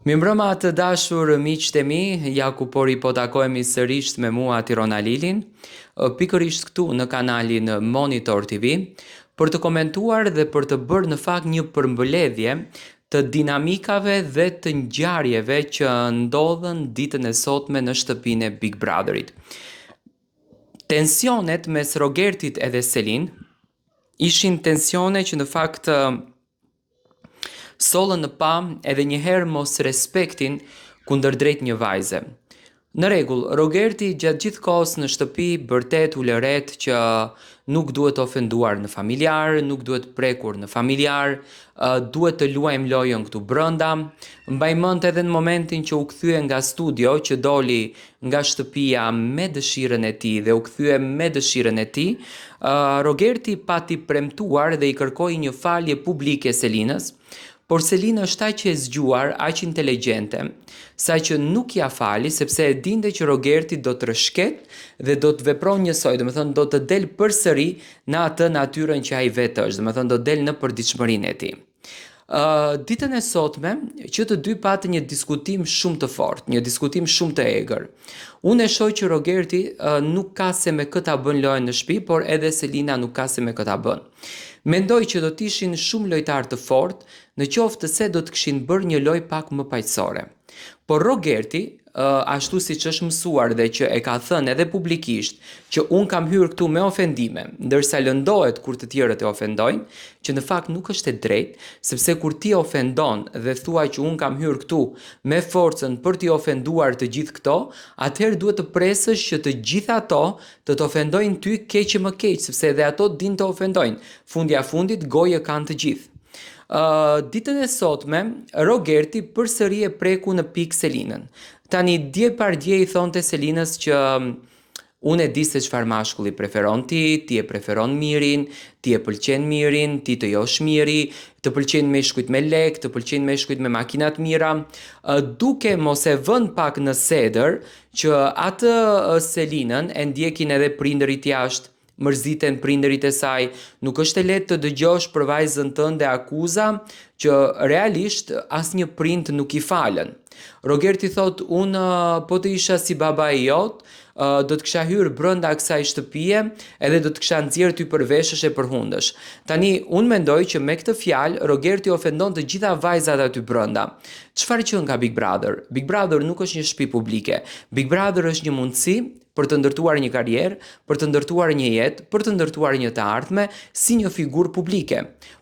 Mirëmbrëma të dashur miqtë e mi, ja ku po takohemi sërish me mua Tirona Lilin, pikërisht këtu në kanalin Monitor TV, për të komentuar dhe për të bërë në fakt një përmbledhje të dinamikave dhe të ngjarjeve që ndodhen ditën e sotme në shtëpinë e Big Brotherit. Tensionet mes Rogertit edhe Selin ishin tensione që në fakt sollën në pa edhe njëherë mos respektin kundër drejt një vajze. Në rregull, Rogerti gjatë gjithë kohës në shtëpi vërtet u lëret që nuk duhet ofenduar në familjar, nuk duhet prekur në familjar, duhet të luajmë lojën këtu brenda. Mbaj mend edhe në momentin që u kthye nga studio, që doli nga shtëpia me dëshirën e tij dhe u kthye me dëshirën e tij, Rogerti pati premtuar dhe i kërkoi një falje publike Selinës. Por Selina është aq e zgjuar, aq inteligjente, sa që nuk ja fali sepse e dinte që Rogerti do të rëshket dhe do të vepron njësoj, do të thënë do të del përsëri në atë natyrën që ai vetë është, do të thënë do del në përditshmërinë e tij. Ditën e sotme që të dy patën një diskutim shumë të fortë, një diskutim shumë të egër. Unë e shoh që Rogerti nuk ka se me këta bën lojën në shtëpi, por edhe Selina nuk ka se me këta bën. Mendoj që do të ishin shumë lojtarë të fortë, në qoftë se do të kishin bërë një lojë pak më paqësore. Por Rogerti, ashtu siç është mësuar dhe që e ka thënë edhe publikisht, që unë kam hyrë këtu me ofendime, ndërsa lëndohet kur të tjerët e ofendojnë, që në fakt nuk është e drejtë, sepse kur ti ofendon dhe thua që unë kam hyrë këtu me forcën për t'i ofenduar të gjithë këto, atëherë duhet të presësh që të gjithë ato të ofendojnë ty keq më keq, sepse edhe ato din të ofendojnë. Fundja fundit gojë kanë të gjithë. Ditën e sotme, Rogerti përsëri e preku në pikë Selinën. Tani dje par dje i thonte Selinës që unë e di se çfarë mashkulli preferon ti e preferon mirin, ti e pëlqen mirin, ti të josh miri, të pëlqen meshkujt me lek, të pëlqen meshkujt me makina të mira, duke mos e vënë pak në sedër që atë Selinën e ndjekin edhe prindërit jashtë, mërziten prindërit e saj, nuk është e lehtë të dëgjosh për vajzën tënde akuza që realisht asnjë prind nuk i falen. Rogerti thot, unë po të isha si baba i jot, do të kisha hyrë brenda kësaj shtëpie edhe do të kisha nxjerrë ty për veshësh e për hundësh. Tani, unë mendoj që me këtë fjalë Rogerti ofendon të gjitha vajzat aty brenda. Çfarë që nga Big Brother? Big Brother nuk është një shtëpi publike. Big Brother është një mundësi për të ndërtuar një karrierë, për të ndërtuar një jetë, për të ndërtuar një të ardhme si një figurë publike.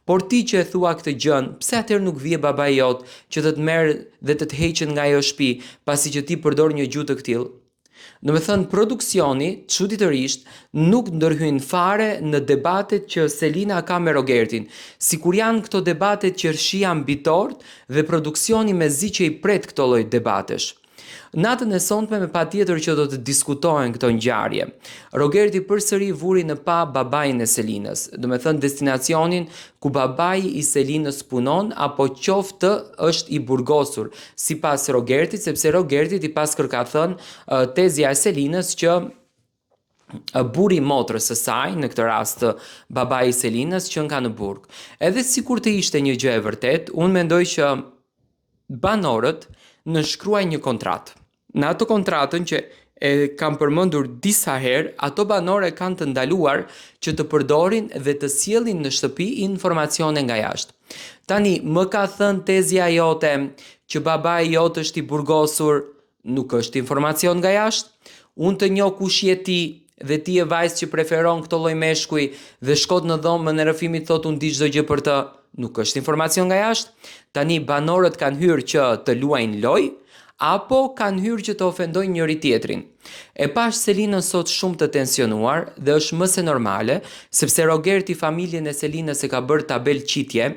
Por ti që e thua këtë gjën, pse atëherë nuk vije baba jot që të merr dhe të heqet nga ajo shtëpi, pasi që ti përdor një gjuhë të tillë? Do të thënë produksioni, çuditërisht, nuk ndërhyn fare në debatet që Selina ka me Rogertin, sikur janë këto debatet që rshia mbi tort dhe produksioni mezi që i pret këto lloj debatesh. Natën e sonte me patjetër që do të diskutohen këto ngjarje. Rogerti përsëri vuri në pa babain e Selinës, do të thënë destinacionin ku babai i Selinës punon apo qoftë është i burgosur, sipas Rogertit, sepse Rogertit i pas kërka thënë tezja e Selinës që buri motrës së saj, në këtë rast babai i Selinës, që nga në burg. Edhe sikur të ishte një gjë e vërtet, unë mendoj që banorët nënshkruajnë një kontratë. Në ato kontratën që e kam përmendur disa herë, ato banore kanë të ndaluar që të përdorin dhe të sjellin në shtëpi informacione nga jashtë. Tani, më ka thënë tezja jote që babai jot është i burgosur, nuk është informacion nga jashtë. Unë të njoh kush je ti dhe ti e vajzë që preferon këto lloj meshkuj dhe shkot në dhomën e rrëfimit thot unë di çdo gjë për të, nuk është informacion nga jashtë. Tani banorët kanë hyrë që të luajnë lojë apo kanë hyrë që të ofendojnë njëri tjetrin. E pash Selinën sot shumë të tensionuar dhe është më se normale, sepse Rogerti familjen e Selinës e ka bërë tabel qitje,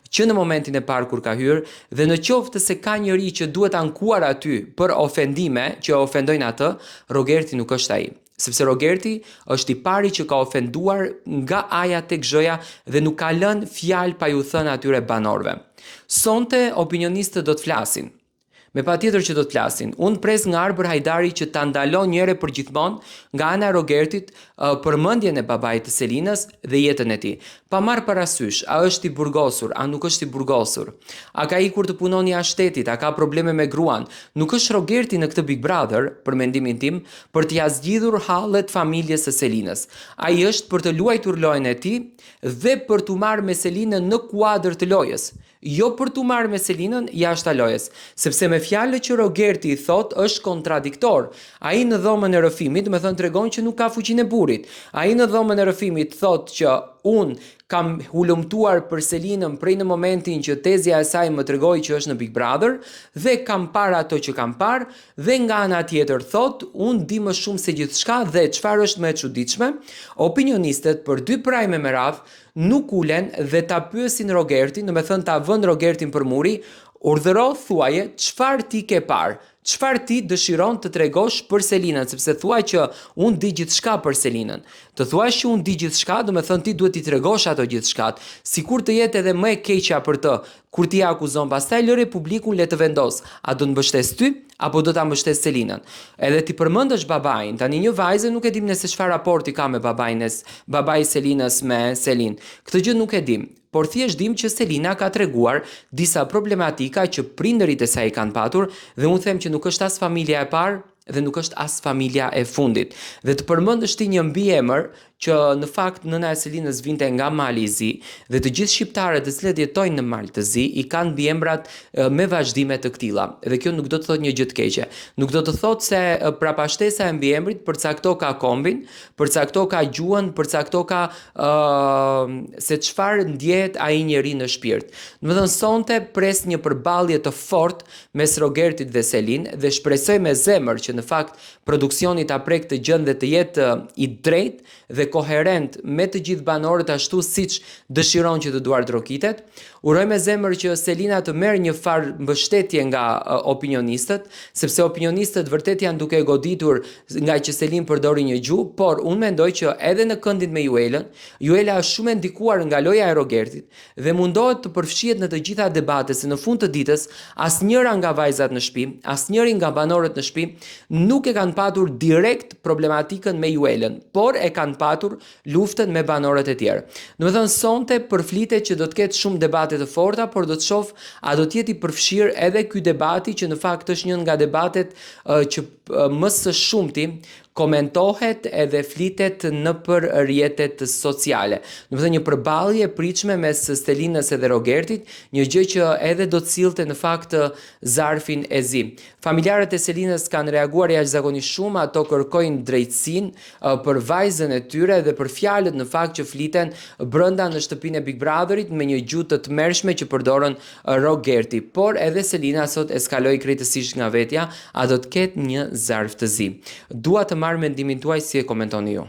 që në momentin e parë kur ka hyrë, dhe në qoftë se ka njëri që duhet ankuar aty për ofendime që ofendojnë atë, Rogerti nuk është ai. Sepse Rogerti është i pari që ka ofenduar nga aja tek zhoja dhe nuk ka lënë fjalë pa ju thënë atyre banorëve. Sonte opinionistët do të flasin. me patjetër që do të flasin. Unë pres nga Arber Hajdari që ta ndalon njëre për gjithmonë nga ana e Rogertit përmendjen e babait të Selinës dhe jetën e tij. Pa marrë parasysh, a është i burgosur, a nuk është i burgosur, a ka ikur të punoni jashtë shtetit, a ka probleme me gruan. Nuk është Rogerti në këtë Big Brother, për mendimin tim, për t'ia zgjidhur hallet familjes së Selinës. Ai është për të luajtur lojën e tij dhe për t'u marrë me Selinën në kuadër të lojës, jo për t'u marrë me Selinën jashtë lojës, sepse me fjalët që Rogerti i thot është kontradiktor. Ai në dhomën e rrëfimit, do të thënë tregon që nuk ka fuqinë e burrit. Ai në dhomën e rrëfimit thot që unë kam hulumtuar për Selinën prej në momentin që tezja e saj më tregoi që është në Big Brother dhe kam parë ato që kam parë dhe nga ana tjetër thot unë di më shumë se gjithçka dhe çfarë është më e çuditshme, opinionistët për dy prajme me radh nuk ulen dhe ta pyesin Rogertin, do të thënë ta vën Rogertin për muri, urdhëro thuaje çfarë ti ke parë. Çfarë ti dëshiron të tregosh për Selinën, sepse thua që unë di gjithçka për Selinën. Të thuash që unë di gjithçka, do të thënë ti duhet t'i tregosh ato gjithçkat, sikur të jetë edhe më e keqja për të. Kur ti akuzon, pastaj lëre publikun le të vendos, a do të mbështes ty apo do ta mbështes Selinën. Edhe ti përmendësh babain, tani një vajzë nuk e dim nëse çfarë raporti ka me babai Selinës me Selin. Këtë gjë nuk e dim. Por thjesht dim që Selina ka treguar disa problematika që prindërit e saj kanë patur dhe unë them që nuk është as familja e parë dhe nuk është as familja e fundit. Dhe të përmendësh ti një mbiemër që në fakt nëna e Selinës vinte nga Mali i Zi dhe të gjithë shqiptarët të cilët jetojnë në Mal të Zi i kanë mbiemrat me vazhdime të këtilla. Dhe kjo nuk do të thotë një gjë të keqe. Nuk do të thotë se prapashtesa e mbiemrit përcakto ka kombin, përcakto ka gjuhën, përcakto ka se çfarë ndjehet ai njeri në shpirt. Domethënë sonte pres një përballje të fortë mes Rogertit dhe Selin dhe shpresoj me zemër që në fakt produksioni ta prek të gjën dhe të jetë i drejtë dhe koherent me të gjithë banorët ashtu siç dëshiron që të duart rokitet. Uroj me zemër që Selina të merr një farë mbështetje nga opinionistët, sepse opinionistët vërtet janë duke goditur nga që Selin përdori një gjuhë, por unë mendoj që edhe në këndin me Juelën, Juela është shumë e ndikuar nga loja e Rogertit dhe mundohet të përfshihet në të gjitha debatet, se në fund të ditës asnjëra nga vajzat në shtëpi, asnjëri nga banorët në shtëpi nuk e kanë patur direkt problematikën me Juelën, por e kanë patur luftën me banorët e tjerë. Domethënë sonte përflitet që do të ketë shumë debate të forta, por do të shoh a do të jetë i përfshirë edhe ky debati që në fakt është një nga debatet që më së shumti komentohet edhe flitet në për rrjetet sociale. Domethënë një përballje e pritshme mes Selinës edhe Rogertit, një gjë që edhe do të sillte në fakt zarfin e zi. Familjarët e Selinës kanë reaguar jashtëzakonisht shumë, ato kërkojnë drejtësinë për vajzën e tyre dhe për fjalët në fakt që fliten brenda në shtëpinë e Big Brotherit me një gjuhë të tmerrshme që përdorën Rogerti, por edhe Selina sot eskaloi krejtësisht nga vetja, a do të ketë një zarf të zi. Dua të marrë mendimin tuaj si e komentoni ju.